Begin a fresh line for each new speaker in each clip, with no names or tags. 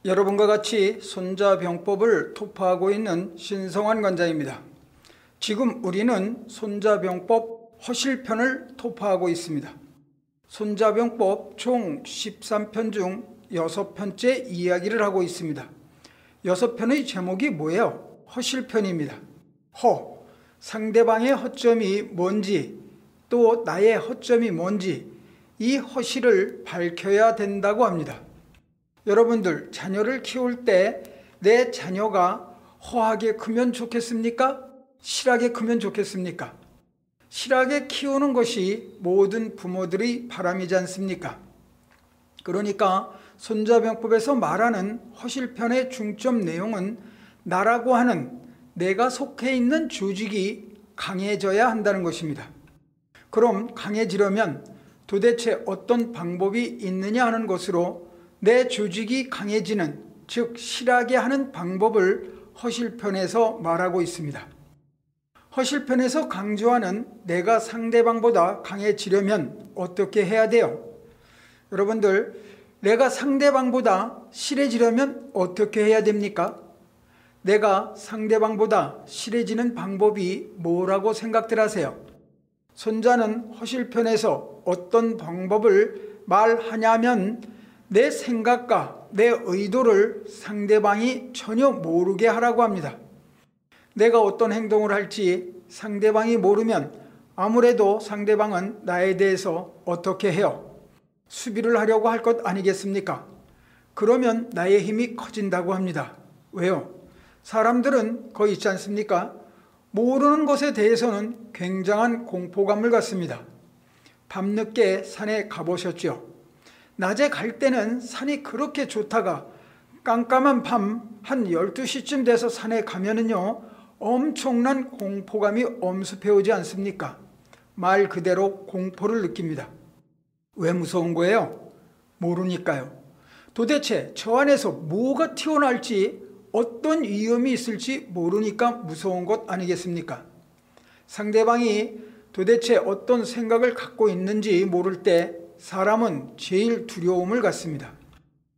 여러분과 같이 손자병법을 토파하고 있는 신성환 관장입니다. 지금 우리는 손자병법 허실편을 토파하고 있습니다. 손자병법 총 13편 중 6편째 이야기를 하고 있습니다. 6편의 제목이 뭐예요? 허실편입니다. 상대방의 허점이 뭔지, 또 나의 허점이 뭔지 이 허실을 밝혀야 된다고 합니다. 여러분들 자녀를 키울 때 내 자녀가 허하게 크면 좋겠습니까? 실하게 크면 좋겠습니까? 실하게 키우는 것이 모든 부모들의 바람이지 않습니까? 그러니까 손자병법에서 말하는 허실편의 중점 내용은 나라고 하는 내가 속해 있는 조직이 강해져야 한다는 것입니다. 그럼 강해지려면 도대체 어떤 방법이 있느냐 하는 것으로 내 조직이 강해지는, 즉 실하게 하는 방법을 허실편에서 말하고 있습니다. 허실편에서 강조하는 내가 상대방보다 강해지려면 어떻게 해야 돼요? 여러분들, 내가 상대방보다 실해지려면 어떻게 해야 됩니까? 내가 상대방보다 실해지는 방법이 뭐라고 생각들 하세요? 손자는 허실편에서 어떤 방법을 말하냐면 내 생각과 내 의도를 상대방이 전혀 모르게 하라고 합니다. 내가 어떤 행동을 할지 상대방이 모르면 아무래도 상대방은 나에 대해서 어떻게 해요? 수비를 하려고 할 것 아니겠습니까? 그러면 나의 힘이 커진다고 합니다. 왜요? 사람들은 거의 있지 않습니까? 모르는 것에 대해서는 굉장한 공포감을 갖습니다. 밤늦게 산에 가보셨죠? 낮에 갈 때는 산이 그렇게 좋다가 깜깜한 밤 한 12시쯤 돼서 산에 가면은요, 엄청난 공포감이 엄습해 오지 않습니까? 말 그대로 공포를 느낍니다. 왜 무서운 거예요? 모르니까요. 도대체 저 안에서 뭐가 튀어나올지, 어떤 위험이 있을지 모르니까 무서운 것 아니겠습니까? 상대방이 도대체 어떤 생각을 갖고 있는지 모를 때 사람은 제일 두려움을 갖습니다.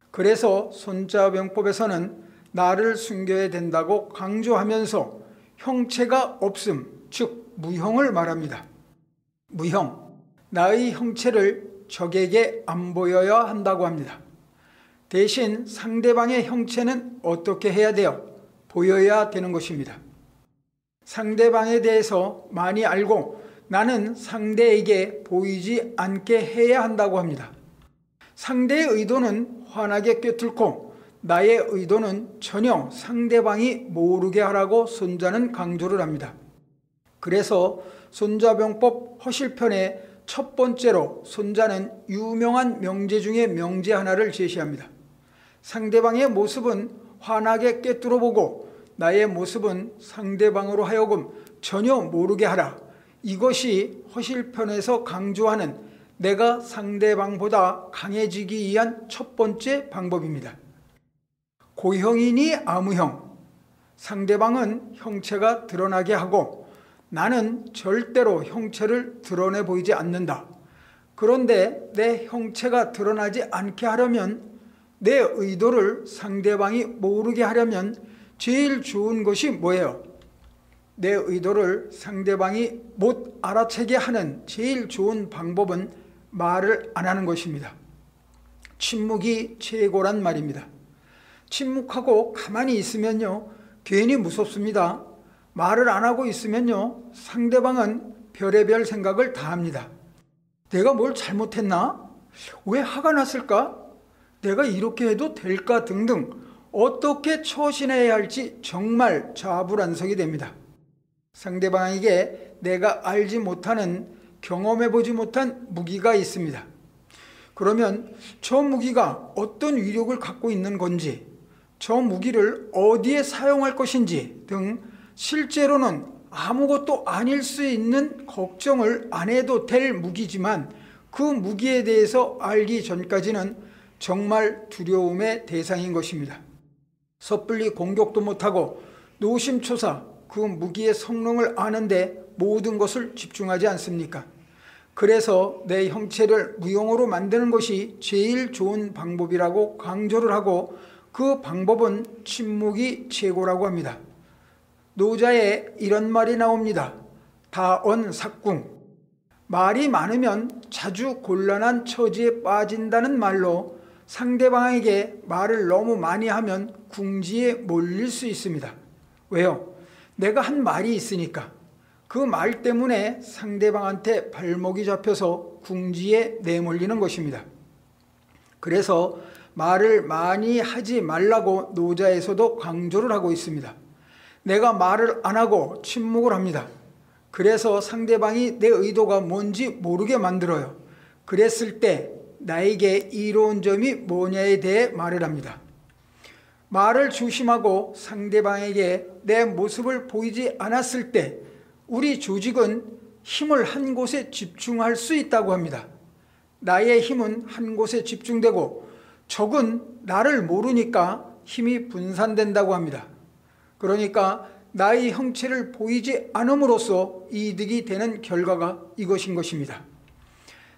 그래서 손자병법에서는 나를 숨겨야 된다고 강조하면서 형체가 없음, 즉 무형을 말합니다. 무형, 나의 형체를 적에게 안 보여야 한다고 합니다. 대신 상대방의 형체는 어떻게 해야 돼요? 보여야 되는 것입니다. 상대방에 대해서 많이 알고 나는 상대에게 보이지 않게 해야 한다고 합니다. 상대의 의도는 환하게 꿰뚫고 나의 의도는 전혀 상대방이 모르게 하라고 손자는 강조를 합니다. 그래서 손자병법 허실편의 첫 번째로 손자는 유명한 명제 중에 명제 하나를 제시합니다. 상대방의 모습은 환하게 꿰뚫어 보고 나의 모습은 상대방으로 하여금 전혀 모르게 하라. 이것이 허실편에서 강조하는 내가 상대방보다 강해지기 위한 첫 번째 방법입니다. 고형이니 아무형, 상대방은 형체가 드러나게 하고 나는 절대로 형체를 드러내 보이지 않는다. 그런데 내 형체가 드러나지 않게 하려면, 내 의도를 상대방이 모르게 하려면 제일 좋은 것이 뭐예요? 내 의도를 상대방이 못 알아채게 하는 제일 좋은 방법은 말을 안 하는 것입니다. 침묵이 최고란 말입니다. 침묵하고 가만히 있으면요, 괜히 무섭습니다. 말을 안 하고 있으면요, 상대방은 별의별 생각을 다 합니다. 내가 뭘 잘못했나? 왜 화가 났을까? 내가 이렇게 해도 될까? 등등 어떻게 처신해야 할지 정말 좌불안석이 됩니다. 상대방에게 내가 알지 못하는, 경험해보지 못한 무기가 있습니다. 그러면 저 무기가 어떤 위력을 갖고 있는 건지, 저 무기를 어디에 사용할 것인지 등 실제로는 아무것도 아닐 수 있는 걱정을 안 해도 될 무기지만 그 무기에 대해서 알기 전까지는 정말 두려움의 대상인 것입니다. 섣불리 공격도 못하고 노심초사 그 무기의 성능을 아는데 모든 것을 집중하지 않습니까? 그래서 내 형체를 무용으로 만드는 것이 제일 좋은 방법이라고 강조를 하고 그 방법은 침묵이 최고라고 합니다. 노자에 이런 말이 나옵니다. 다언삭궁. 말이 많으면 자주 곤란한 처지에 빠진다는 말로 상대방에게 말을 너무 많이 하면 궁지에 몰릴 수 있습니다. 왜요? 내가 한 말이 있으니까. 그 말 때문에 상대방한테 발목이 잡혀서 궁지에 내몰리는 것입니다. 그래서 말을 많이 하지 말라고 노자에서도 강조를 하고 있습니다. 내가 말을 안 하고 침묵을 합니다. 그래서 상대방이 내 의도가 뭔지 모르게 만들어요. 그랬을 때 나에게 이로운 점이 뭐냐에 대해 말을 합니다. 말을 조심하고 상대방에게 내 모습을 보이지 않았을 때 우리 조직은 힘을 한 곳에 집중할 수 있다고 합니다. 나의 힘은 한 곳에 집중되고 적은 나를 모르니까 힘이 분산된다고 합니다. 그러니까 나의 형체를 보이지 않음으로써 이득이 되는 결과가 이것인 것입니다.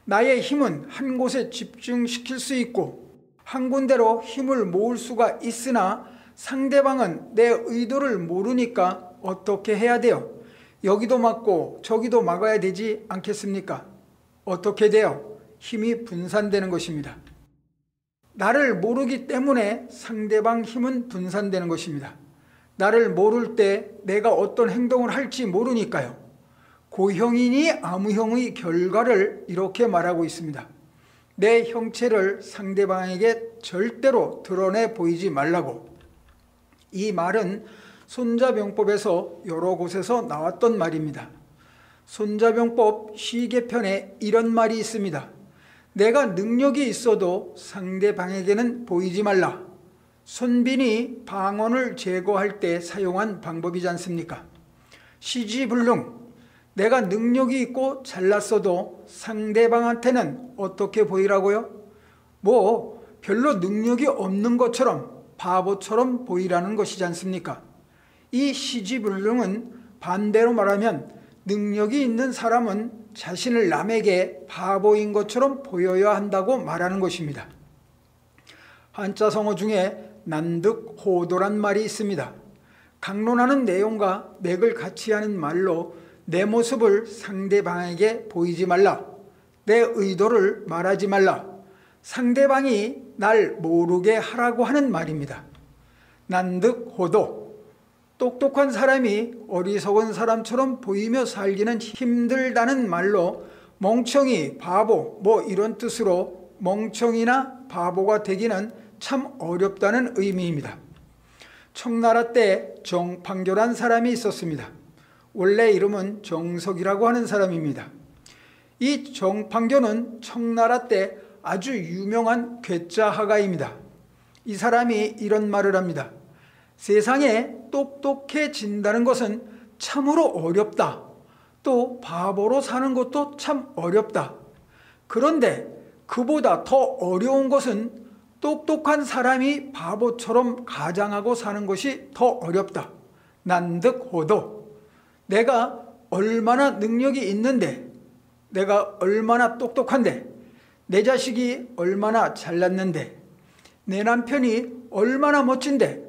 나의 힘은 한 곳에 집중시킬 수 있고 한 군데로 힘을 모을 수가 있으나 상대방은 내 의도를 모르니까 어떻게 해야 돼요? 여기도 막고 저기도 막아야 되지 않겠습니까? 어떻게 돼요? 힘이 분산되는 것입니다. 나를 모르기 때문에 상대방 힘은 분산되는 것입니다. 나를 모를 때 내가 어떤 행동을 할지 모르니까요. 고형이니 아무형의 결과를 이렇게 말하고 있습니다. 내 형체를 상대방에게 절대로 드러내 보이지 말라고. 이 말은 손자병법에서 여러 곳에서 나왔던 말입니다. 손자병법 시계편에 이런 말이 있습니다. 내가 능력이 있어도 상대방에게는 보이지 말라. 손빈이 방언을 제거할 때 사용한 방법이지 않습니까? 시지불능. 내가 능력이 있고 잘났어도 상대방한테는 어떻게 보이라고요? 뭐 별로 능력이 없는 것처럼 바보처럼 보이라는 것이지 않습니까? 이 시지불능은 반대로 말하면 능력이 있는 사람은 자신을 남에게 바보인 것처럼 보여야 한다고 말하는 것입니다. 한자성어 중에 난득호도란 말이 있습니다. 강론하는 내용과 맥을 같이 하는 말로 내 모습을 상대방에게 보이지 말라. 내 의도를 말하지 말라. 상대방이 날 모르게 하라고 하는 말입니다. 난득호도. 똑똑한 사람이 어리석은 사람처럼 보이며 살기는 힘들다는 말로 멍청이, 바보 뭐 이런 뜻으로 멍청이나 바보가 되기는 참 어렵다는 의미입니다. 청나라 때 정판교란 사람이 있었습니다. 원래 이름은 정석이라고 하는 사람입니다. 이 정판교는 청나라 때 아주 유명한 괴짜화가입니다. 이 사람이 이런 말을 합니다. 세상에 똑똑해진다는 것은 참으로 어렵다. 또 바보로 사는 것도 참 어렵다. 그런데 그보다 더 어려운 것은 똑똑한 사람이 바보처럼 가장하고 사는 것이 더 어렵다. 난득호도. 내가 얼마나 능력이 있는데, 내가 얼마나 똑똑한데, 내 자식이 얼마나 잘났는데, 내 남편이 얼마나 멋진데,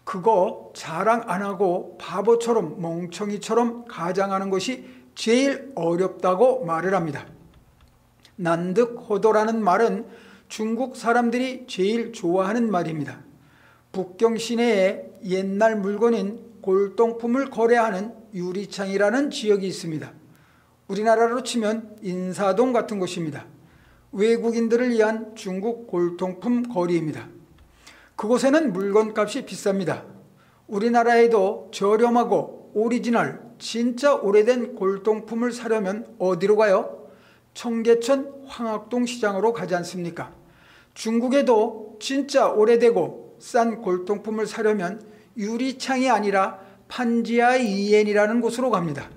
그거 자랑 안 하고 바보처럼 멍청이처럼 가장하는 것이 제일 어렵다고 말을 합니다. 난득호도라는 말은 중국 사람들이 제일 좋아하는 말입니다. 북경 시내에 옛날 물건인 골동품을 거래하는 유리창이라는 지역이 있습니다. 우리나라로 치면 인사동 같은 곳입니다. 외국인들을 위한 중국 골동품 거리입니다. 그곳에는 물건값이 비쌉니다. 우리나라에도 저렴하고 오리지널 진짜 오래된 골동품을 사려면 어디로 가요? 청계천 황학동 시장으로 가지 않습니까? 중국에도 진짜 오래되고 싼 골동품을 사려면 유리창이 아니라 판지아 이엔이라는 곳으로 갑니다.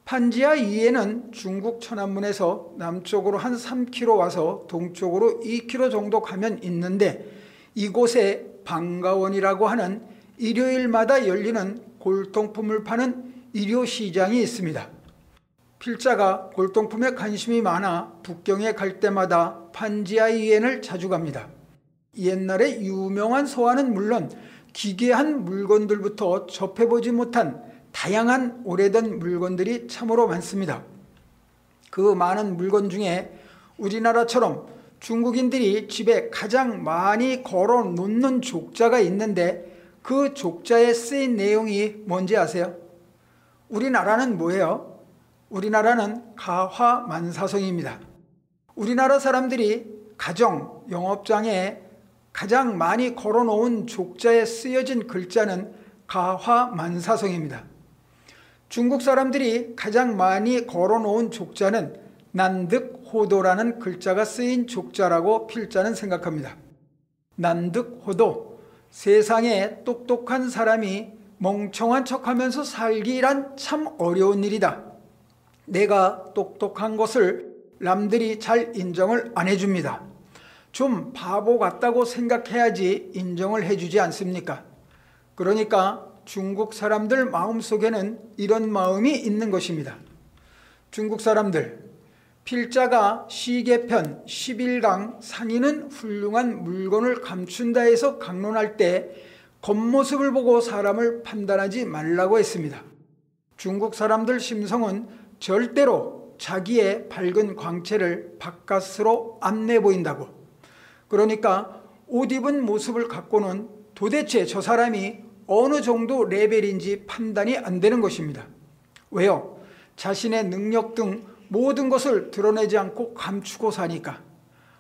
판지아 이엔은 중국 천안문에서 남쪽으로 한 3km 와서 동쪽으로 2km 정도 가면 있는데 이곳에 방가원이라고 하는 일요일마다 열리는 골동품을 파는 일요시장이 있습니다. 필자가 골동품에 관심이 많아 북경에 갈 때마다 판지아 이엔을 자주 갑니다. 옛날에 유명한 소화는 물론 기괴한 물건들부터 접해보지 못한 다양한 오래된 물건들이 참으로 많습니다. 그 많은 물건 중에 우리나라처럼 중국인들이 집에 가장 많이 걸어 놓는 족자가 있는데 그 족자에 쓰인 내용이 뭔지 아세요? 우리나라는 뭐예요? 우리나라는 가화만사성입니다. 우리나라 사람들이 가정, 영업장에 가장 많이 걸어 놓은 족자에 쓰여진 글자는 가화만사성입니다. 중국 사람들이 가장 많이 걸어 놓은 족자는 난득호도라는 글자가 쓰인 족자라고 필자는 생각합니다. 난득호도, 세상에 똑똑한 사람이 멍청한 척하면서 살기란 참 어려운 일이다. 내가 똑똑한 것을 남들이 잘 인정을 안 해줍니다. 좀 바보 같다고 생각해야지 인정을 해주지 않습니까? 그러니까 중국 사람들 마음속에는 이런 마음이 있는 것입니다. 중국 사람들, 필자가 시계편 11강 상인은 훌륭한 물건을 감춘다 해서 강론할 때 겉모습을 보고 사람을 판단하지 말라고 했습니다. 중국 사람들 심성은 절대로 자기의 밝은 광채를 바깥으로 안 내보인다고. 그러니까 옷 입은 모습을 갖고는 도대체 저 사람이 어느 정도 레벨인지 판단이 안 되는 것입니다. 왜요? 자신의 능력 등 모든 것을 드러내지 않고 감추고 사니까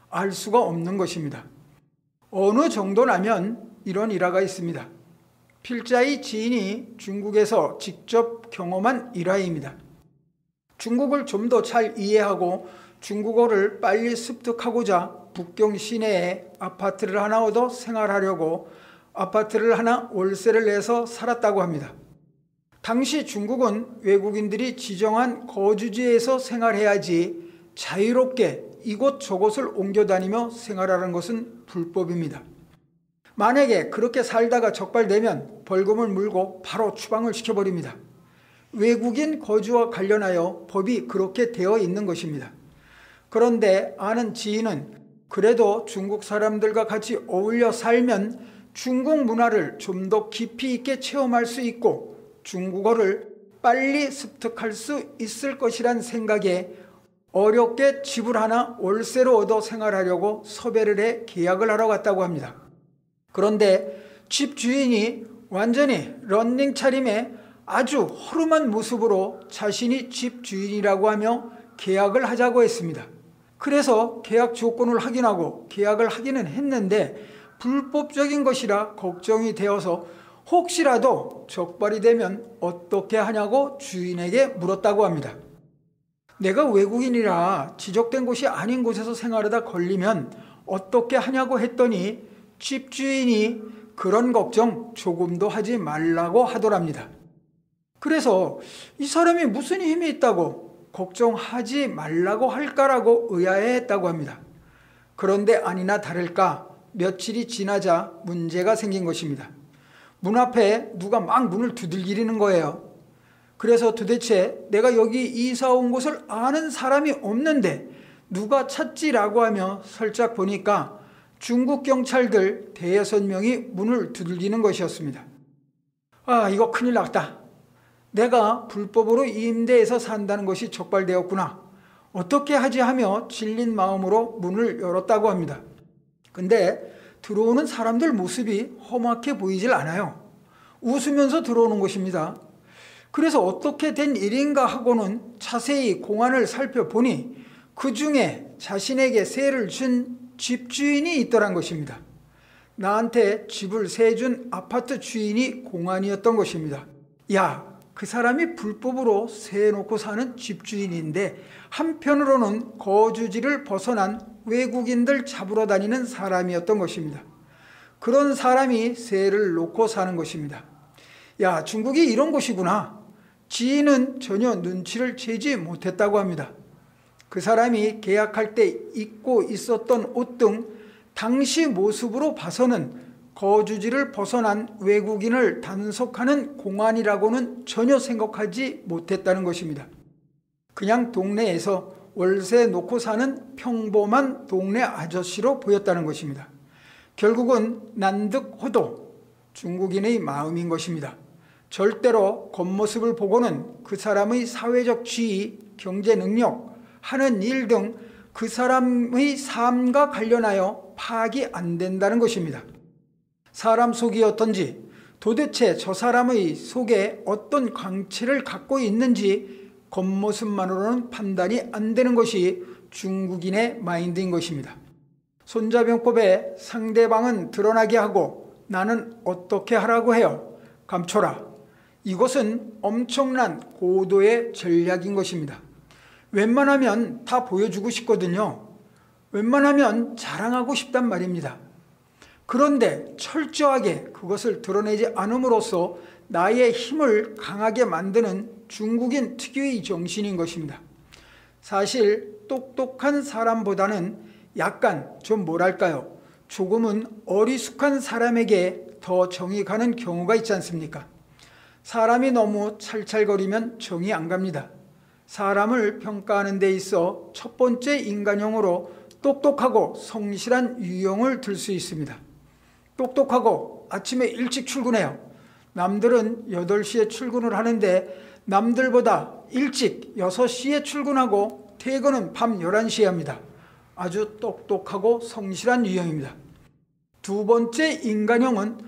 알 수가 없는 것입니다. 어느 정도라면 이런 일화가 있습니다. 필자의 지인이 중국에서 직접 경험한 일화입니다. 중국을 좀 더 잘 이해하고 중국어를 빨리 습득하고자 북경 시내에 아파트를 하나 얻어 생활하려고 아파트를 하나 월세를 내서 살았다고 합니다. 당시 중국은 외국인들이 지정한 거주지에서 생활해야지 자유롭게 이곳저곳을 옮겨 다니며 생활하는 것은 불법입니다. 만약에 그렇게 살다가 적발되면 벌금을 물고 바로 추방을 시켜버립니다. 외국인 거주와 관련하여 법이 그렇게 되어 있는 것입니다. 그런데 아는 지인은 그래도 중국 사람들과 같이 어울려 살면 중국 문화를 좀 더 깊이 있게 체험할 수 있고 중국어를 빨리 습득할 수 있을 것이란 생각에 어렵게 집을 하나 월세로 얻어 생활하려고 섭외를 해 계약을 하러 갔다고 합니다. 그런데 집 주인이 완전히 런닝 차림에 아주 허름한 모습으로 자신이 집 주인이라고 하며 계약을 하자고 했습니다. 그래서 계약 조건을 확인하고 계약을 하기는 했는데 불법적인 것이라 걱정이 되어서 혹시라도 적발이 되면 어떻게 하냐고 주인에게 물었다고 합니다. 내가 외국인이라 지적된 곳이 아닌 곳에서 생활하다 걸리면 어떻게 하냐고 했더니 집주인이 그런 걱정 조금도 하지 말라고 하더랍니다. 그래서 이 사람이 무슨 힘이 있다고 걱정하지 말라고 할까라고 의아해했다고 합니다. 그런데 아니나 다를까 며칠이 지나자 문제가 생긴 것입니다. 문 앞에 누가 막 문을 두들기는 거예요. 그래서 도대체 내가 여기 이사 온 곳을 아는 사람이 없는데 누가 찾지라고 하며 살짝 보니까 중국 경찰들 대여섯 명이 문을 두들기는 것이었습니다. 아, 이거 큰일 났다. 내가 불법으로 임대해서 산다는 것이 적발되었구나. 어떻게 하지 하며 질린 마음으로 문을 열었다고 합니다. 근데 들어오는 사람들 모습이 험악해 보이질 않아요. 웃으면서 들어오는 것입니다. 그래서 어떻게 된 일인가 하고는 자세히 공안을 살펴보니 그 중에 자신에게 세를 준 집주인이 있더란 것입니다. 나한테 집을 세준 아파트 주인이 공안이었던 것입니다. 야, 그 사람이 불법으로 세놓고 사는 집주인인데 한편으로는 거주지를 벗어난 외국인들 잡으러 다니는 사람이었던 것입니다. 그런 사람이 세를 놓고 사는 것입니다. 야, 중국이 이런 곳이구나. 지인은 전혀 눈치를 채지 못했다고 합니다. 그 사람이 계약할 때 입고 있었던 옷 등 당시 모습으로 봐서는 거주지를 벗어난 외국인을 단속하는 공안이라고는 전혀 생각하지 못했다는 것입니다. 그냥 동네에서 월세 놓고 사는 평범한 동네 아저씨로 보였다는 것입니다. 결국은 난득호도, 중국인의 마음인 것입니다. 절대로 겉모습을 보고는 그 사람의 사회적 지위, 경제 능력, 하는 일 등 그 사람의 삶과 관련하여 파악이 안 된다는 것입니다. 사람 속이 어떤지, 도대체 저 사람의 속에 어떤 광채를 갖고 있는지 겉모습만으로는 판단이 안 되는 것이 중국인의 마인드인 것입니다. 손자병법에 상대방은 드러나게 하고 나는 어떻게 하라고 해요? 감춰라. 이것은 엄청난 고도의 전략인 것입니다. 웬만하면 다 보여주고 싶거든요. 웬만하면 자랑하고 싶단 말입니다. 그런데 철저하게 그것을 드러내지 않음으로써 나의 힘을 강하게 만드는 중국인 특유의 정신인 것입니다. 사실 똑똑한 사람보다는 약간 좀 뭐랄까요? 조금은 어리숙한 사람에게 더 정이 가는 경우가 있지 않습니까? 사람이 너무 찰찰거리면 정이 안 갑니다. 사람을 평가하는 데 있어 첫 번째 인간형으로 똑똑하고 성실한 유형을 들 수 있습니다. 똑똑하고 아침에 일찍 출근해요. 남들은 8시에 출근을 하는데 남들보다 일찍 6시에 출근하고 퇴근은 밤 11시에 합니다. 아주 똑똑하고 성실한 유형입니다. 두 번째 인간형은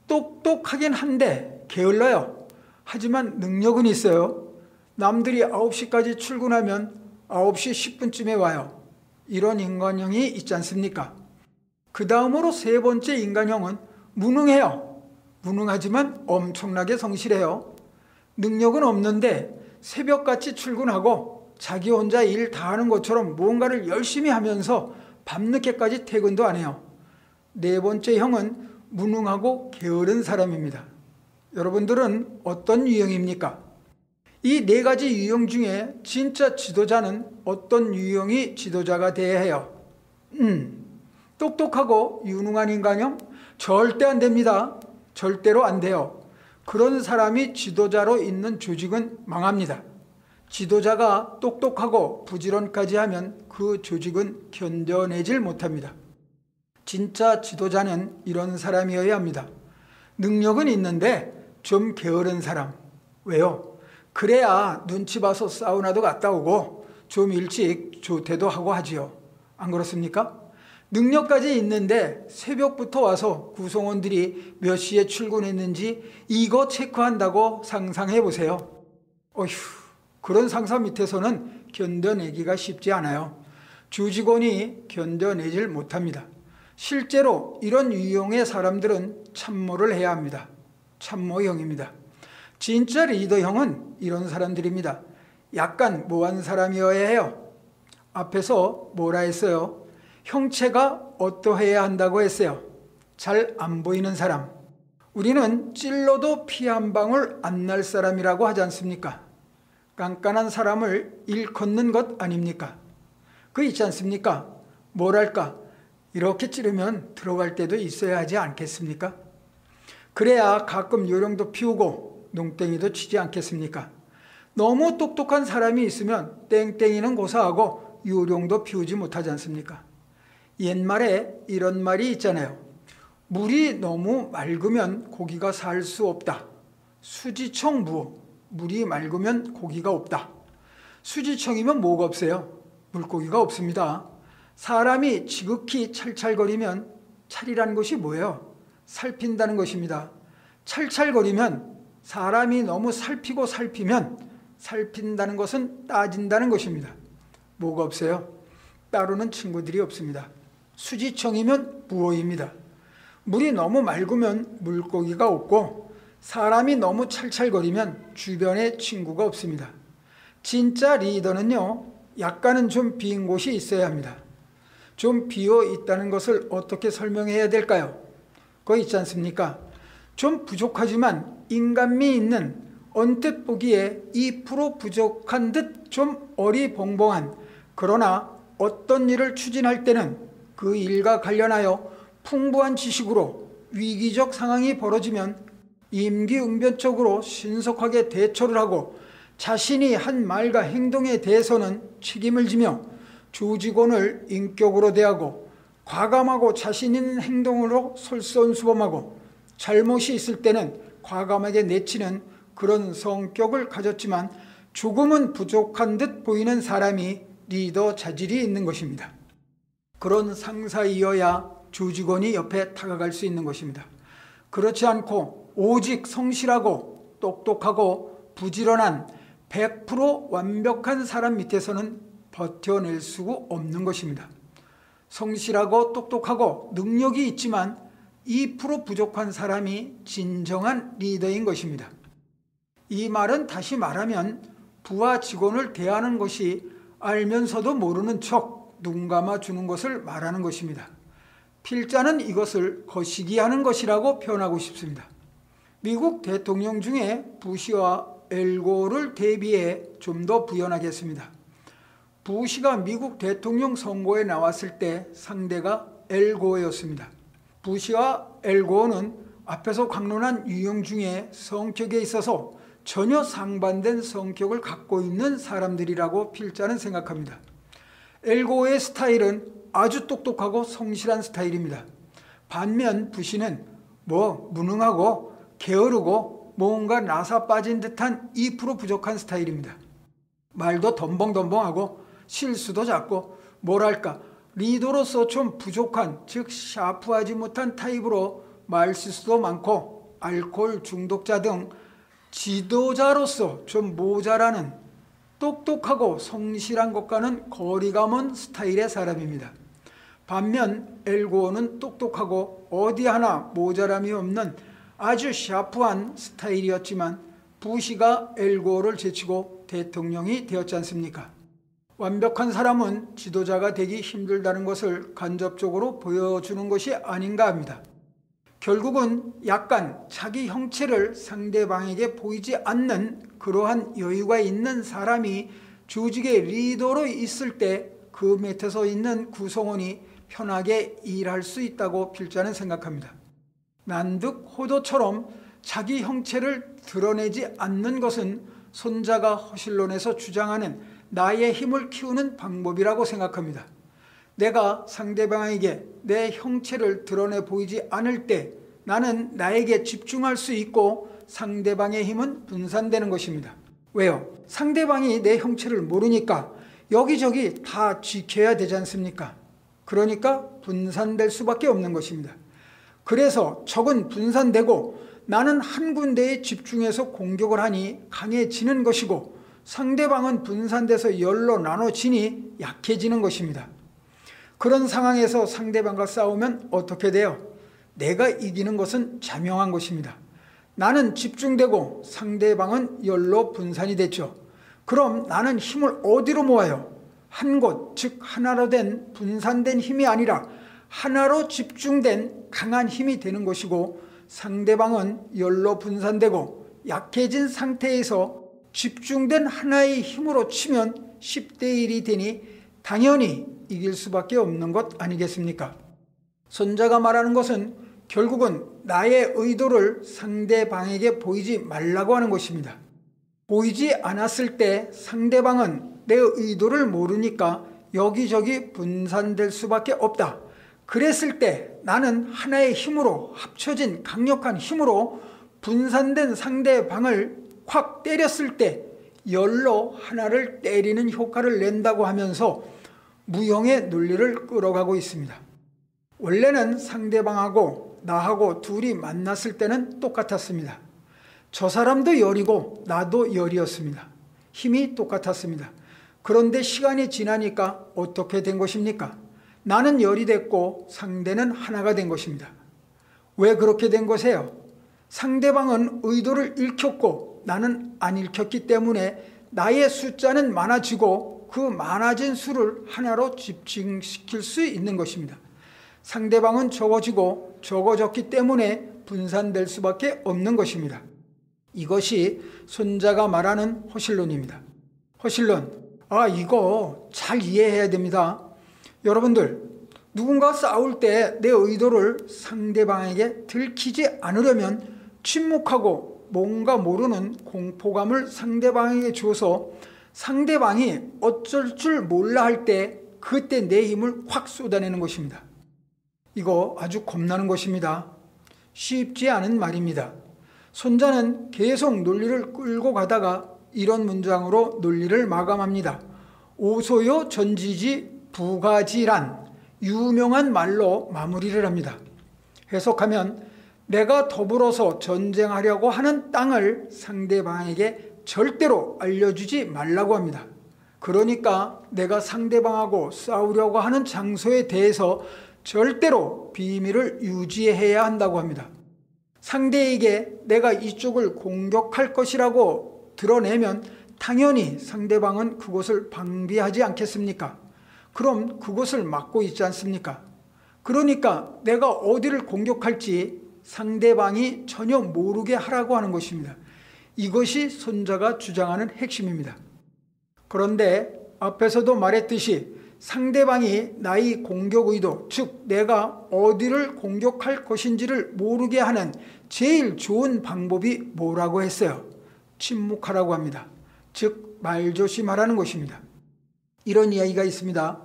똑똑하긴 한데 게을러요. 하지만 능력은 있어요. 남들이 9시까지 출근하면 9시 10분쯤에 와요. 이런 인간형이 있지 않습니까? 그 다음으로 세 번째 인간형은 무능해요. 무능하지만 엄청나게 성실해요. 능력은 없는데 새벽같이 출근하고 자기 혼자 일 다 하는 것처럼 무언가를 열심히 하면서 밤늦게까지 퇴근도 안 해요. 네 번째 형은 무능하고 게으른 사람입니다. 여러분들은 어떤 유형입니까? 이 네 가지 유형 중에 진짜 지도자는 어떤 유형이 지도자가 돼야 해요? 똑똑하고 유능한 인간형? 절대 안 됩니다. 절대로 안 돼요. 그런 사람이 지도자로 있는 조직은 망합니다. 지도자가 똑똑하고 부지런까지 하면 그 조직은 견뎌내질 못합니다. 진짜 지도자는 이런 사람이어야 합니다. 능력은 있는데 좀 게으른 사람. 왜요? 그래야 눈치 봐서 사우나도 갔다 오고 좀 일찍 조퇴도 하고 하지요. 안 그렇습니까? 능력까지 있는데 새벽부터 와서 구성원들이 몇 시에 출근했는지 이거 체크한다고 상상해 보세요. 어휴, 그런 상사 밑에서는 견뎌내기가 쉽지 않아요. 주직원이 견뎌내질 못합니다. 실제로 이런 유형의 사람들은 참모를 해야 합니다. 참모형입니다. 진짜 리더형은 이런 사람들입니다. 약간 모한 사람이어야 해요. 앞에서 뭐라 했어요? 형체가 어떠해야 한다고 했어요? 잘 안 보이는 사람. 우리는 찔러도 피 한 방울 안 날 사람이라고 하지 않습니까? 깐깐한 사람을 일컫는 것 아닙니까? 그 있지 않습니까? 뭐랄까? 이렇게 찌르면 들어갈 때도 있어야 하지 않겠습니까? 그래야 가끔 요령도 피우고 농땡이도 치지 않겠습니까? 너무 똑똑한 사람이 있으면 땡땡이는 고사하고 요령도 피우지 못하지 않습니까? 옛말에 이런 말이 있잖아요. 물이 너무 맑으면 고기가 살 수 없다. 수지청무호. 물이 맑으면 고기가 없다. 수지청이면 뭐가 없어요? 물고기가 없습니다. 사람이 지극히 찰찰거리면 찰이라는 것이 뭐예요? 살핀다는 것입니다. 찰찰거리면 사람이 너무 살피고 살피면 살핀다는 것은 따진다는 것입니다. 뭐가 없어요? 따르는 친구들이 없습니다. 수지청이면 무어입니다. 물이 너무 맑으면 물고기가 없고 사람이 너무 찰찰거리면 주변에 친구가 없습니다. 진짜 리더는요, 약간은 좀 빈 곳이 있어야 합니다. 좀 비어 있다는 것을 어떻게 설명해야 될까요? 그거 있지 않습니까? 좀 부족하지만 인간미 있는, 언뜻 보기에 2% 부족한 듯 좀 어리벙벙한, 그러나 어떤 일을 추진할 때는 그 일과 관련하여 풍부한 지식으로 위기적 상황이 벌어지면 임기응변적으로 신속하게 대처를 하고 자신이 한 말과 행동에 대해서는 책임을 지며 조직원을 인격으로 대하고 과감하고 자신 있는 행동으로 솔선수범하고 잘못이 있을 때는 과감하게 내치는 그런 성격을 가졌지만 조금은 부족한 듯 보이는 사람이 리더 자질이 있는 것입니다. 그런 상사이어야 조직원이 옆에 다가갈 수 있는 것입니다. 그렇지 않고 오직 성실하고 똑똑하고 부지런한 100% 완벽한 사람 밑에서는 버텨낼 수가 없는 것입니다. 성실하고 똑똑하고 능력이 있지만 2% 부족한 사람이 진정한 리더인 것입니다. 이 말은 다시 말하면 부하 직원을 대하는 것이 알면서도 모르는 척 눈 감아주는 것을 말하는 것입니다. 필자는 이것을 거시기하는 것이라고 표현하고 싶습니다. 미국 대통령 중에 부시와 엘고를 대비해 좀 더 부연하겠습니다. 부시가 미국 대통령 선거에 나왔을 때 상대가 엘고어였습니다. 부시와 엘고어는 앞에서 강론한 유형 중에 성격에 있어서 전혀 상반된 성격을 갖고 있는 사람들이라고 필자는 생각합니다. 엘고어의 스타일은 아주 똑똑하고 성실한 스타일입니다. 반면 부시는 무능하고 게으르고 뭔가 나사 빠진 듯한 2% 부족한 스타일입니다. 말도 덤벙덤벙하고 실수도 작고 뭐랄까 리더로서 좀 부족한, 즉 샤프하지 못한 타입으로 말실수도 많고 알코올 중독자 등 지도자로서 좀 모자라는 똑똑하고 성실한 것과는 거리가 먼 스타일의 사람입니다. 반면 엘고어는 똑똑하고 어디 하나 모자람이 없는 아주 샤프한 스타일이었지만 부시가 엘고어를 제치고 대통령이 되었지 않습니까? 완벽한 사람은 지도자가 되기 힘들다는 것을 간접적으로 보여주는 것이 아닌가 합니다. 결국은 약간 자기 형체를 상대방에게 보이지 않는 그러한 여유가 있는 사람이 조직의 리더로 있을 때 그 밑에서 있는 구성원이 편하게 일할 수 있다고 필자는 생각합니다. 난득호도처럼 자기 형체를 드러내지 않는 것은 손자가 허실론에서 주장하는 나의 힘을 키우는 방법이라고 생각합니다. 내가 상대방에게 내 형체를 드러내 보이지 않을 때 나는 나에게 집중할 수 있고 상대방의 힘은 분산되는 것입니다. 왜요? 상대방이 내 형체를 모르니까 여기저기 다 지켜야 되지 않습니까? 그러니까 분산될 수밖에 없는 것입니다. 그래서 적은 분산되고 나는 한 군데에 집중해서 공격을 하니 강해지는 것이고 상대방은 분산돼서 열로 나눠지니 약해지는 것입니다. 그런 상황에서 상대방과 싸우면 어떻게 돼요? 내가 이기는 것은 자명한 것입니다. 나는 집중되고 상대방은 열로 분산이 됐죠. 그럼 나는 힘을 어디로 모아요? 한 곳, 즉 하나로 된 분산된 힘이 아니라 하나로 집중된 강한 힘이 되는 것이고 상대방은 열로 분산되고 약해진 상태에서 집중된 하나의 힘으로 치면 10대 1이 되니 당연히 이길 수밖에 없는 것 아니겠습니까? 손자가 말하는 것은 결국은 나의 의도를 상대방에게 보이지 말라고 하는 것입니다. 보이지 않았을 때 상대방은 내 의도를 모르니까 여기저기 분산될 수밖에 없다. 그랬을 때 나는 하나의 힘으로 합쳐진 강력한 힘으로 분산된 상대방을 확 때렸을 때 열로 하나를 때리는 효과를 낸다고 하면서 무형의 논리를 끌어가고 있습니다. 원래는 상대방하고 나하고 둘이 만났을 때는 똑같았습니다. 저 사람도 열이고 나도 열이었습니다. 힘이 똑같았습니다. 그런데 시간이 지나니까 어떻게 된 것입니까? 나는 열이 됐고 상대는 하나가 된 것입니다. 왜 그렇게 된 것이에요? 상대방은 의도를 읽혔고 나는 안 읽혔기 때문에 나의 숫자는 많아지고 그 많아진 수를 하나로 집중시킬 수 있는 것입니다. 상대방은 적어지고 적어졌기 때문에 분산될 수밖에 없는 것입니다. 이것이 손자가 말하는 허실론입니다. 허실론, 이거 잘 이해해야 됩니다. 여러분들, 누군가 싸울 때 내 의도를 상대방에게 들키지 않으려면 침묵하고 뭔가 모르는 공포감을 상대방에게 줘서 상대방이 어쩔 줄 몰라 할 때 그때 내 힘을 확 쏟아내는 것입니다. 이거 아주 겁나는 것입니다. 쉽지 않은 말입니다. 손자는 계속 논리를 끌고 가다가 이런 문장으로 논리를 마감합니다. 오소요 전지지 부가지란 유명한 말로 마무리를 합니다. 해석하면 내가 더불어서 전쟁하려고 하는 땅을 상대방에게 절대로 알려주지 말라고 합니다. 그러니까 내가 상대방하고 싸우려고 하는 장소에 대해서 절대로 비밀을 유지해야 한다고 합니다. 상대에게 내가 이쪽을 공격할 것이라고 드러내면 당연히 상대방은 그곳을 방비하지 않겠습니까? 그럼 그곳을 막고 있지 않습니까? 그러니까 내가 어디를 공격할지 상대방이 전혀 모르게 하라고 하는 것입니다. 이것이 손자가 주장하는 핵심입니다. 그런데 앞에서도 말했듯이 상대방이 나의 공격 의도, 즉 내가 어디를 공격할 것인지를 모르게 하는 제일 좋은 방법이 뭐라고 했어요? 침묵하라고 합니다. 즉 말조심하라는 것입니다. 이런 이야기가 있습니다.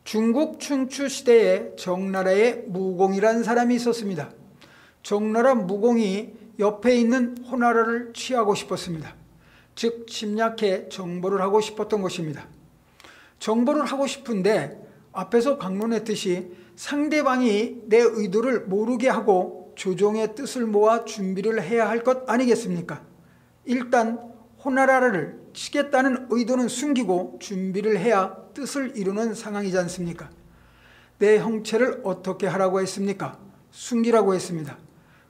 중국 춘추 시대에 정나라에 무공이라는 사람이 있었습니다. 정나라 무공이 옆에 있는 호나라를 취하고 싶었습니다. 즉 침략해 정벌을 하고 싶었던 것입니다. 정벌을 하고 싶은데 앞에서 강론했듯이 상대방이 내 의도를 모르게 하고 조정의 뜻을 모아 준비를 해야 할 것 아니겠습니까? 일단 호나라를 치겠다는 의도는 숨기고 준비를 해야 뜻을 이루는 상황이지 않습니까? 내 형체를 어떻게 하라고 했습니까? 숨기라고 했습니다.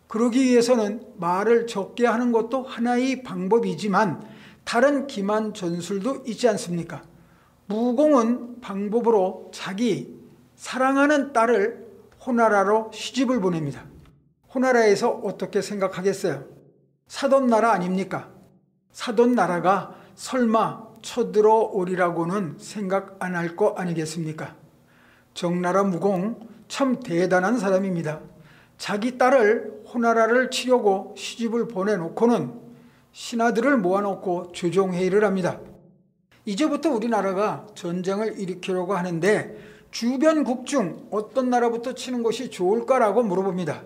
그러기 위해서는 말을 적게 하는 것도 하나의 방법이지만 다른 기만 전술도 있지 않습니까? 무공은 방법으로 자기 사랑하는 딸을 호나라로 시집을 보냅니다. 호나라에서 어떻게 생각하겠어요? 사돈 나라 아닙니까? 사돈 나라가 설마 쳐들어오리라고는 생각 안 할 거 아니겠습니까? 정나라 무공 참 대단한 사람입니다. 자기 딸을 호나라를 치려고 시집을 보내놓고는 신하들을 모아놓고 조정회의를 합니다. 이제부터 우리나라가 전쟁을 일으키려고 하는데 주변국 중 어떤 나라부터 치는 것이 좋을까라고 물어봅니다.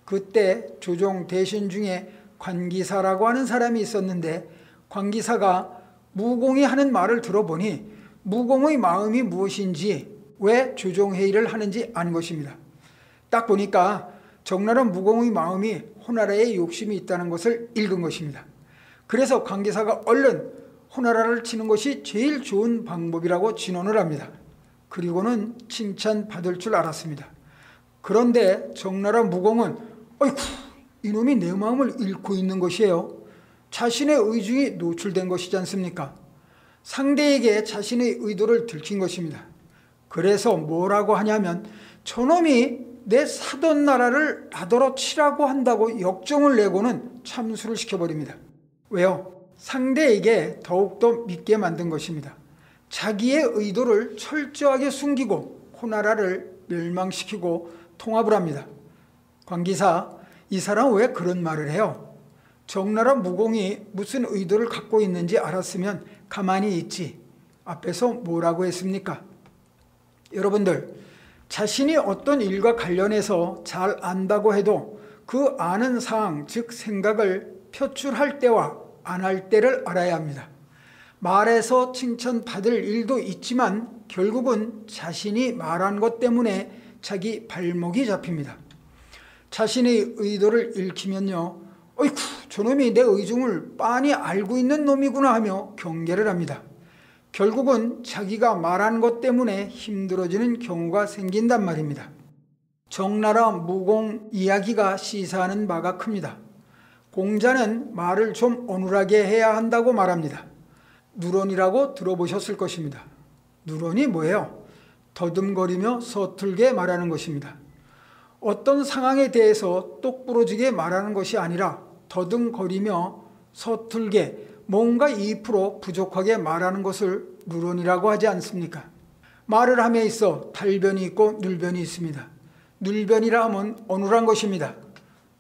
그때 조정 대신 중에 관기사라고 하는 사람이 있었는데 관기사가 무공이 하는 말을 들어보니 무공의 마음이 무엇인지 왜 조정회의를 하는지 아는 것입니다. 딱 보니까 정나라 무공의 마음이 호나라에 욕심이 있다는 것을 읽은 것입니다. 그래서 관기사가 얼른 호나라를 치는 것이 제일 좋은 방법이라고 진언을 합니다. 그리고는 칭찬받을 줄 알았습니다. 그런데 정나라 무공은 어이쿠 이놈이 내 마음을 읽고 있는 것이에요. 자신의 의중이 노출된 것이지 않습니까? 상대에게 자신의 의도를 들킨 것입니다. 그래서 뭐라고 하냐면 저놈이 내 사돈 나라를 나더러 치라고 한다고 역정을 내고는 참수를 시켜버립니다. 왜요? 상대에게 더욱더 믿게 만든 것입니다. 자기의 의도를 철저하게 숨기고 호나라를 멸망시키고 통합을 합니다. 관기사, 이 사람 왜 그런 말을 해요? 정나라 무공이 무슨 의도를 갖고 있는지 알았으면 가만히 있지. 앞에서 뭐라고 했습니까? 여러분들, 자신이 어떤 일과 관련해서 잘 안다고 해도 그 아는 사항, 즉 생각을 표출할 때와 안 할 때를 알아야 합니다. 말해서 칭찬받을 일도 있지만 결국은 자신이 말한 것 때문에 자기 발목이 잡힙니다. 자신의 의도를 읽히면요, 어이쿠 저놈이 내 의중을 빤히 알고 있는 놈이구나 하며 경계를 합니다. 결국은 자기가 말한 것 때문에 힘들어지는 경우가 생긴단 말입니다. 정나라 무공 이야기가 시사하는 바가 큽니다. 공자는 말을 좀 어눌하게 해야 한다고 말합니다. 누런이라고 들어보셨을 것입니다. 누런이 뭐예요? 더듬거리며 서툴게 말하는 것입니다. 어떤 상황에 대해서 똑부러지게 말하는 것이 아니라 더듬거리며 서툴게 뭔가 2% 부족하게 말하는 것을 누런이라고 하지 않습니까? 말을 함에 있어 달변이 있고 눌변이 있습니다. 눌변이라 하면 어눌한 것입니다.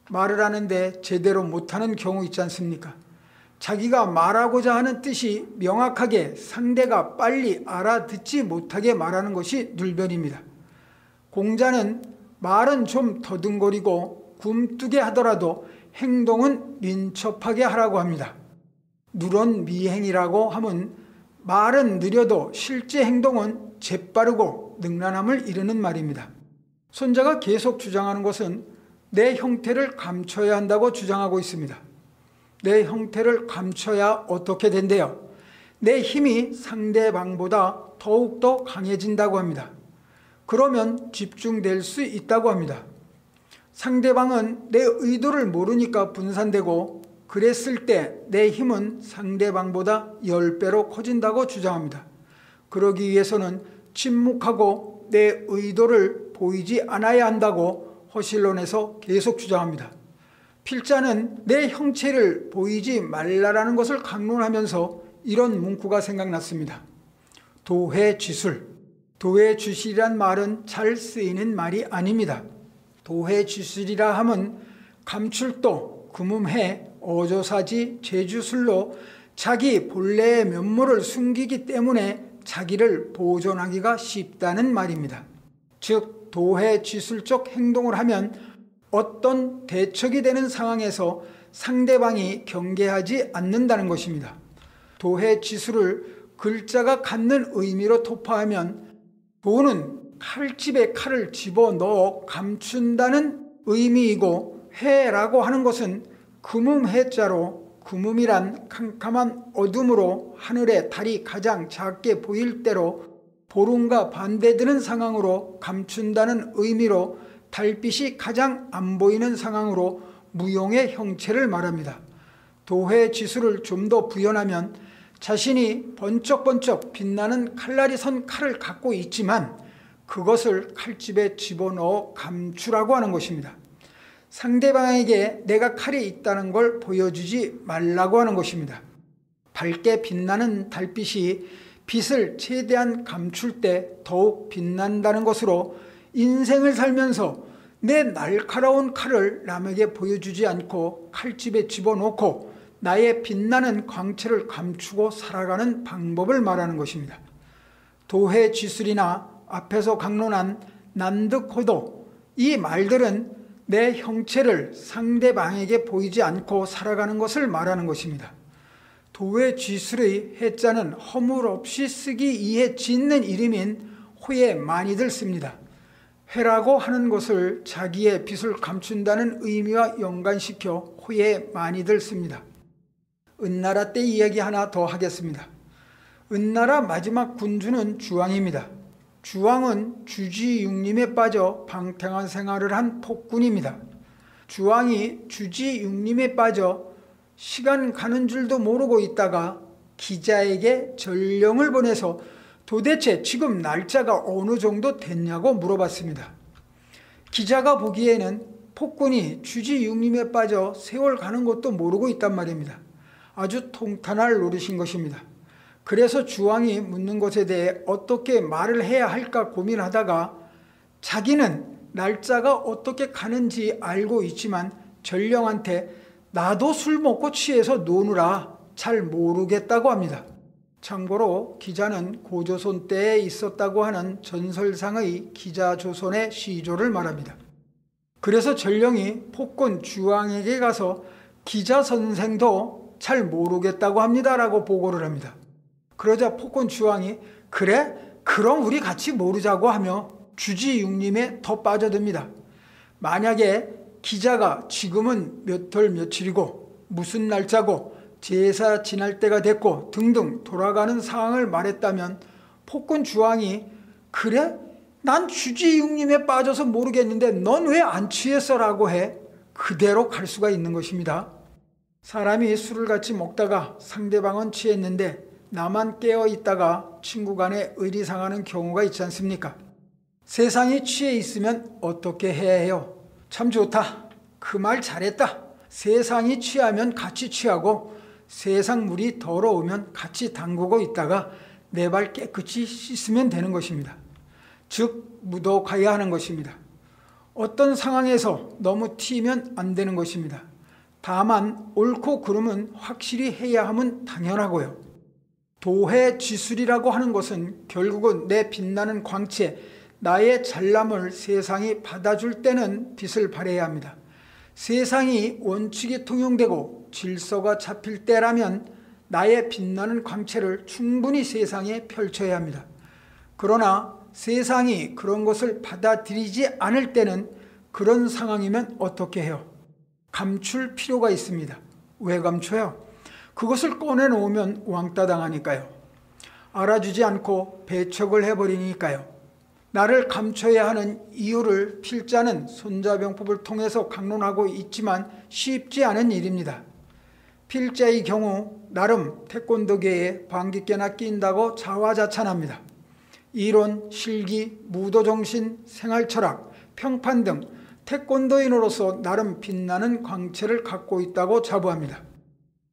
말을 하는데 제대로 못하는 경우 있지 않습니까? 자기가 말하고자 하는 뜻이 명확하게 상대가 빨리 알아듣지 못하게 말하는 것이 눌변입니다. 공자는 말은 좀 더듬거리고 굼뜨게 하더라도 행동은 민첩하게 하라고 합니다. 누런 미행이라고 하면 말은 느려도 실제 행동은 재빠르고 능란함을 이루는 말입니다. 손자가 계속 주장하는 것은 내 형태를 감춰야 한다고 주장하고 있습니다. 내 형태를 감춰야 어떻게 된대요? 내 힘이 상대방보다 더욱더 강해진다고 합니다. 그러면 집중될 수 있다고 합니다. 상대방은 내 의도를 모르니까 분산되고 그랬을 때 내 힘은 상대방보다 10배로 커진다고 주장합니다. 그러기 위해서는 침묵하고 내 의도를 보이지 않아야 한다고 허실론에서 계속 주장합니다. 필자는 내 형체를 보이지 말라라는 것을 강론하면서 이런 문구가 생각났습니다. 도회쥐술. 도회쥐술이란 말은 잘 쓰이는 말이 아닙니다. 도회쥐술이라 함은 감출도, 금음해, 어조사지, 제주술로 자기 본래의 면모를 숨기기 때문에 자기를 보존하기가 쉽다는 말입니다. 즉 도회쥐술적 행동을 하면 어떤 대척이 되는 상황에서 상대방이 경계하지 않는다는 것입니다. 도회쥐술을 글자가 갖는 의미로 토파하면 도는 칼집에 칼을 집어넣어 감춘다는 의미이고 해라고 하는 것은 금음해자로 금음이란 캄캄한 어둠으로 하늘의 달이 가장 작게 보일 때로 보름과 반대되는 상황으로 감춘다는 의미로 달빛이 가장 안 보이는 상황으로 무용의 형체를 말합니다. 도회쥐술을 좀 더 부연하면 자신이 번쩍번쩍 빛나는 칼날이 선 칼을 갖고 있지만 그것을 칼집에 집어넣어 감추라고 하는 것입니다. 상대방에게 내가 칼이 있다는 걸 보여주지 말라고 하는 것입니다. 밝게 빛나는 달빛이 빛을 최대한 감출 때 더욱 빛난다는 것으로 인생을 살면서 내 날카로운 칼을 남에게 보여주지 않고 칼집에 집어넣고 나의 빛나는 광채를 감추고 살아가는 방법을 말하는 것입니다. 도회쥐술이나 앞에서 강론한 난득호도, 이 말들은 내 형체를 상대방에게 보이지 않고 살아가는 것을 말하는 것입니다. 도회쥐술의 해자는 허물없이 쓰기 위해 짓는 이름인 호에 많이들 씁니다. 회라고 하는 것을 자기의 빛을 감춘다는 의미와 연관시켜 호에 많이들 씁니다. 은나라 때 이야기 하나 더 하겠습니다. 은나라 마지막 군주는 주왕입니다. 주왕은 주지육림에 빠져 방탕한 생활을 한 폭군입니다. 주왕이 주지육림에 빠져 시간 가는 줄도 모르고 있다가 기자에게 전령을 보내서 도대체 지금 날짜가 어느 정도 됐냐고 물어봤습니다. 기자가 보기에는 폭군이 주지육림에 빠져 세월 가는 것도 모르고 있단 말입니다. 아주 통탄할 노릇인 것입니다. 그래서 주왕이 묻는 것에 대해 어떻게 말을 해야 할까 고민하다가 자기는 날짜가 어떻게 가는지 알고 있지만 전령한테 나도 술 먹고 취해서 노느라 잘 모르겠다고 합니다. 참고로 기자는 고조선 때에 있었다고 하는 전설상의 기자조선의 시조를 말합니다. 그래서 전령이 폭군 주왕에게 가서 기자 선생도 잘 모르겠다고 합니다라고 보고를 합니다. 그러자 폭군 주왕이 그래? 그럼 우리 같이 모르자고 하며 주지육림에 더 빠져듭니다. 만약에 기자가 지금은 몇 월 며칠이고 무슨 날짜고 제사 지날 때가 됐고 등등 돌아가는 상황을 말했다면 폭군 주왕이 그래? 난 주지육림에 빠져서 모르겠는데 넌 왜 안 취했어? 라고 해 그대로 갈 수가 있는 것입니다. 사람이 술을 같이 먹다가 상대방은 취했는데 나만 깨어 있다가 친구 간에 의리상하는 경우가 있지 않습니까? 세상이 취해 있으면 어떻게 해야 해요? 참 좋다. 그 말 잘했다. 세상이 취하면 같이 취하고 세상 물이 더러우면 같이 담그고 있다가 내 발 깨끗이 씻으면 되는 것입니다. 즉 무독하여야 하는 것입니다. 어떤 상황에서 너무 튀면 안 되는 것입니다. 다만 옳고 그름은 확실히 해야 함은 당연하고요. 도회쥐술이라고 하는 것은 결국은 내 빛나는 광채, 나의 잘남을 세상이 받아줄 때는 빛을 발해야 합니다. 세상이 원칙이 통용되고 질서가 잡힐 때라면 나의 빛나는 광채를 충분히 세상에 펼쳐야 합니다. 그러나 세상이 그런 것을 받아들이지 않을 때는 그런 상황이면 어떻게 해요? 감출 필요가 있습니다. 왜 감춰요? 그것을 꺼내놓으면 왕따 당하니까요. 알아주지 않고 배척을 해버리니까요. 나를 감춰야 하는 이유를 필자는 손자병법을 통해서 강론하고 있지만 쉽지 않은 일입니다. 필자의 경우 나름 태권도계에 방귀깨나 낀다고 자화자찬합니다. 이론, 실기, 무도정신, 생활철학, 평판 등 태권도인으로서 나름 빛나는 광채를 갖고 있다고 자부합니다.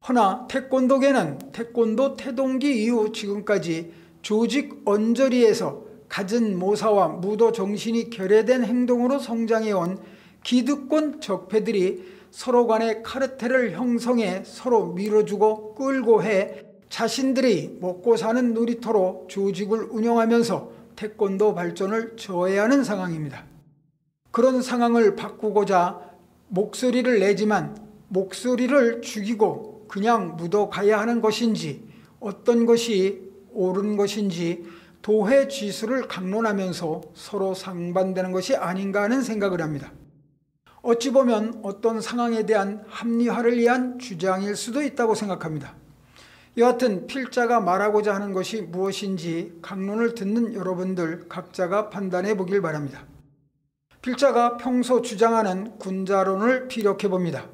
허나 태권도계는 태권도 태동기 이후 지금까지 조직 언저리에서 갖은 모사와 무도 정신이 결여된 행동으로 성장해온 기득권 적폐들이 서로 간의 카르텔을 형성해 서로 밀어주고 끌고 해 자신들이 먹고 사는 놀이터로 조직을 운영하면서 태권도 발전을 저해하는 상황입니다. 그런 상황을 바꾸고자 목소리를 내지만 목소리를 죽이고 그냥 묻어가야 하는 것인지 어떤 것이 옳은 것인지 도회지수를 강론하면서 서로 상반되는 것이 아닌가 하는 생각을 합니다. 어찌 보면 어떤 상황에 대한 합리화를 위한 주장일 수도 있다고 생각합니다. 여하튼 필자가 말하고자 하는 것이 무엇인지 강론을 듣는 여러분들 각자가 판단해 보길 바랍니다. 필자가 평소 주장하는 군자론을 피력해 봅니다.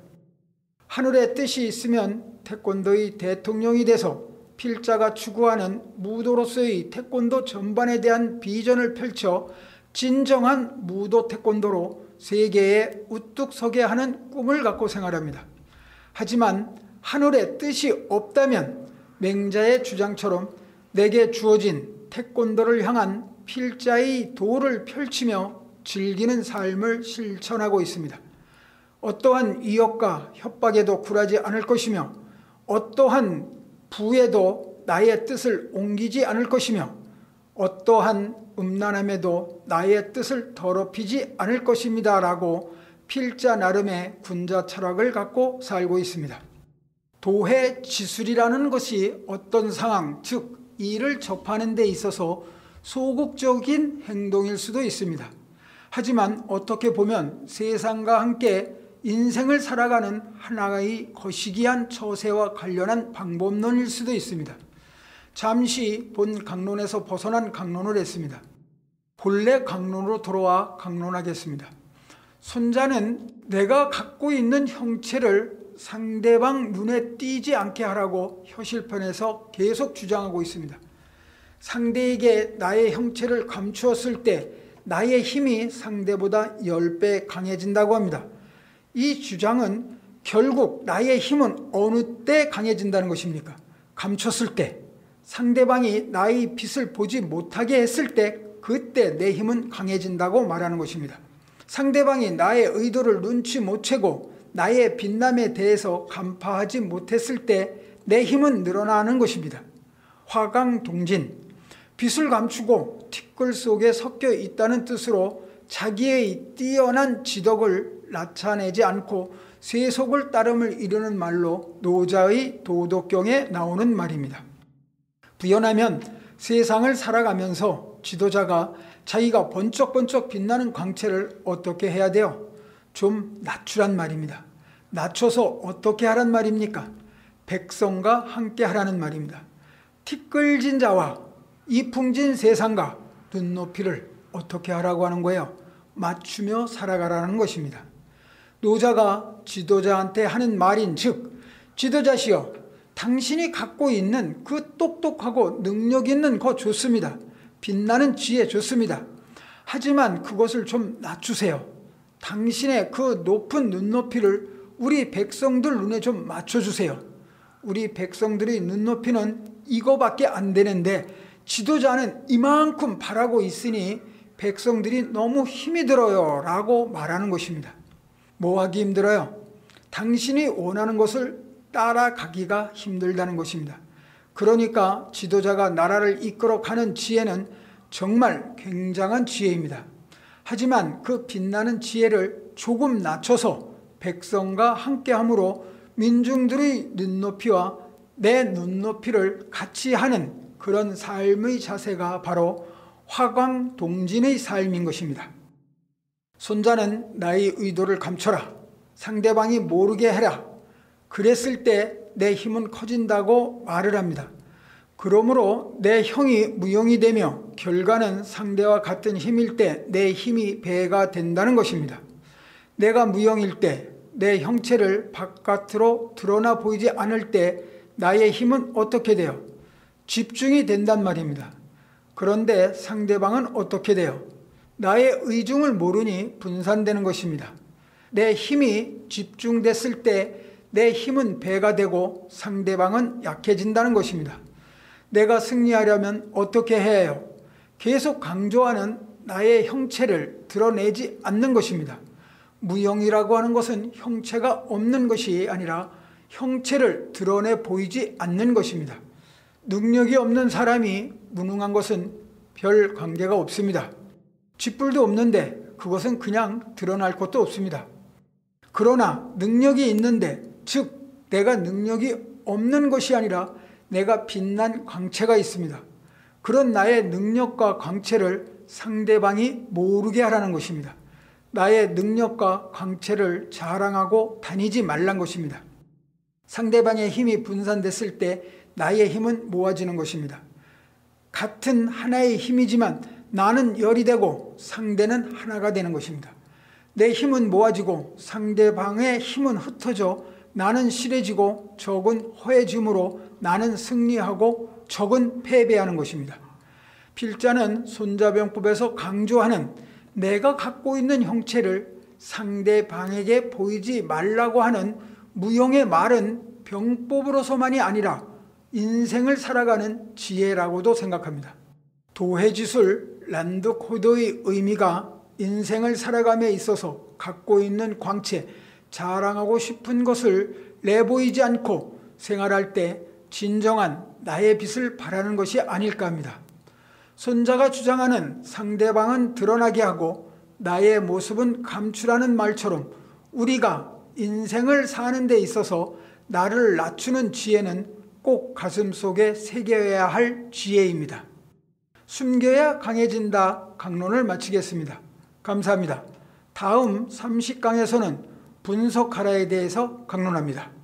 하늘의 뜻이 있으면 태권도의 대통령이 돼서 필자가 추구하는 무도로서의 태권도 전반에 대한 비전을 펼쳐 진정한 무도 태권도로 세계에 우뚝 서게 하는 꿈을 갖고 생활합니다. 하지만 하늘의 뜻이 없다면 맹자의 주장처럼 내게 주어진 태권도를 향한 필자의 도를 펼치며 즐기는 삶을 실천하고 있습니다. 어떠한 위협과 협박에도 굴하지 않을 것이며 어떠한 부에도 나의 뜻을 옮기지 않을 것이며 어떠한 음란함에도 나의 뜻을 더럽히지 않을 것입니다 라고 필자 나름의 군자 철학을 갖고 살고 있습니다. 도회지술이라는 것이 어떤 상황, 즉 이를 접하는 데 있어서 소극적인 행동일 수도 있습니다. 하지만 어떻게 보면 세상과 함께 인생을 살아가는 하나의 거시기한 처세와 관련한 방법론일 수도 있습니다. 잠시 본 강론에서 벗어난 강론을 했습니다. 본래 강론으로 돌아와 강론하겠습니다. 손자는 내가 갖고 있는 형체를 상대방 눈에 띄지 않게 하라고 효실편에서 계속 주장하고 있습니다. 상대에게 나의 형체를 감추었을 때 나의 힘이 상대보다 10배 강해진다고 합니다. 이 주장은 결국 나의 힘은 어느 때 강해진다는 것입니까? 감췄을 때, 상대방이 나의 빛을 보지 못하게 했을 때 그때 내 힘은 강해진다고 말하는 것입니다. 상대방이 나의 의도를 눈치 못 채고 나의 빛남에 대해서 간파하지 못했을 때 내 힘은 늘어나는 것입니다. 화강동진, 빛을 감추고 티끌 속에 섞여 있다는 뜻으로 자기의 뛰어난 지덕을 나타내지 않고 세속을 따름을 이루는 말로 노자의 도덕경에 나오는 말입니다. 부연하면 세상을 살아가면서 지도자가 자기가 번쩍번쩍 빛나는 광채를 어떻게 해야 돼요? 좀 낮추란 말입니다. 낮춰서 어떻게 하란 말입니까? 백성과 함께 하라는 말입니다. 티끌진 자와 이풍진 세상과 눈높이를 어떻게 하라고 하는 거예요? 맞추며 살아가라는 것입니다. 노자가 지도자한테 하는 말인 즉 지도자시여 당신이 갖고 있는 그 똑똑하고 능력 있는 거 좋습니다. 빛나는 지혜 좋습니다. 하지만 그것을 좀 낮추세요. 당신의 그 높은 눈높이를 우리 백성들 눈에 좀 맞춰주세요. 우리 백성들의 눈높이는 이거밖에 안 되는데 지도자는 이만큼 바라고 있으니 백성들이 너무 힘이 들어요 라고 말하는 것입니다. 뭐 하기 힘들어요? 당신이 원하는 것을 따라가기가 힘들다는 것입니다. 그러니까 지도자가 나라를 이끌어가는 지혜는 정말 굉장한 지혜입니다. 하지만 그 빛나는 지혜를 조금 낮춰서 백성과 함께함으로 민중들의 눈높이와 내 눈높이를 같이 하는 그런 삶의 자세가 바로 화광동진의 삶인 것입니다. 손자는 나의 의도를 감춰라. 상대방이 모르게 해라. 그랬을 때 내 힘은 커진다고 말을 합니다. 그러므로 내 형이 무형이 되며 결과는 상대와 같은 힘일 때 내 힘이 배가 된다는 것입니다. 내가 무형일 때 내 형체를 바깥으로 드러나 보이지 않을 때 나의 힘은 어떻게 돼요? 집중이 된단 말입니다. 그런데 상대방은 어떻게 돼요? 나의 의중을 모르니 분산되는 것입니다. 내 힘이 집중됐을 때 내 힘은 배가 되고 상대방은 약해진다는 것입니다. 내가 승리하려면 어떻게 해야 해요? 계속 강조하는 나의 형체를 드러내지 않는 것입니다. 무형이라고 하는 것은 형체가 없는 것이 아니라 형체를 드러내 보이지 않는 것입니다. 능력이 없는 사람이 무능한 것은 별 관계가 없습니다. 쥐뿔도 없는데 그것은 그냥 드러날 것도 없습니다. 그러나 능력이 있는데, 즉 내가 능력이 없는 것이 아니라 내가 빛난 광채가 있습니다. 그런 나의 능력과 광채를 상대방이 모르게 하라는 것입니다. 나의 능력과 광채를 자랑하고 다니지 말란 것입니다. 상대방의 힘이 분산됐을 때 나의 힘은 모아지는 것입니다. 같은 하나의 힘이지만 나는 열이 되고 상대는 하나가 되는 것입니다. 내 힘은 모아지고 상대방의 힘은 흩어져 나는 실해지고 적은 허해짐으로 나는 승리하고 적은 패배하는 것입니다. 필자는 손자병법에서 강조하는 내가 갖고 있는 형체를 상대방에게 보이지 말라고 하는 무형의 말은 병법으로서만이 아니라 인생을 살아가는 지혜라고도 생각합니다. 도해지술 란드코드의 의미가 인생을 살아감에 있어서 갖고 있는 광채, 자랑하고 싶은 것을 내보이지 않고 생활할 때 진정한 나의 빛을 발하는 것이 아닐까 합니다. 손자가 주장하는 상대방은 드러나게 하고 나의 모습은 감추라는 말처럼 우리가 인생을 사는 데 있어서 나를 낮추는 지혜는 꼭 가슴속에 새겨야 할 지혜입니다. 숨겨야 강해진다 강론을 마치겠습니다. 감사합니다. 다음 30강에서는 분석하라에 대해서 강론합니다.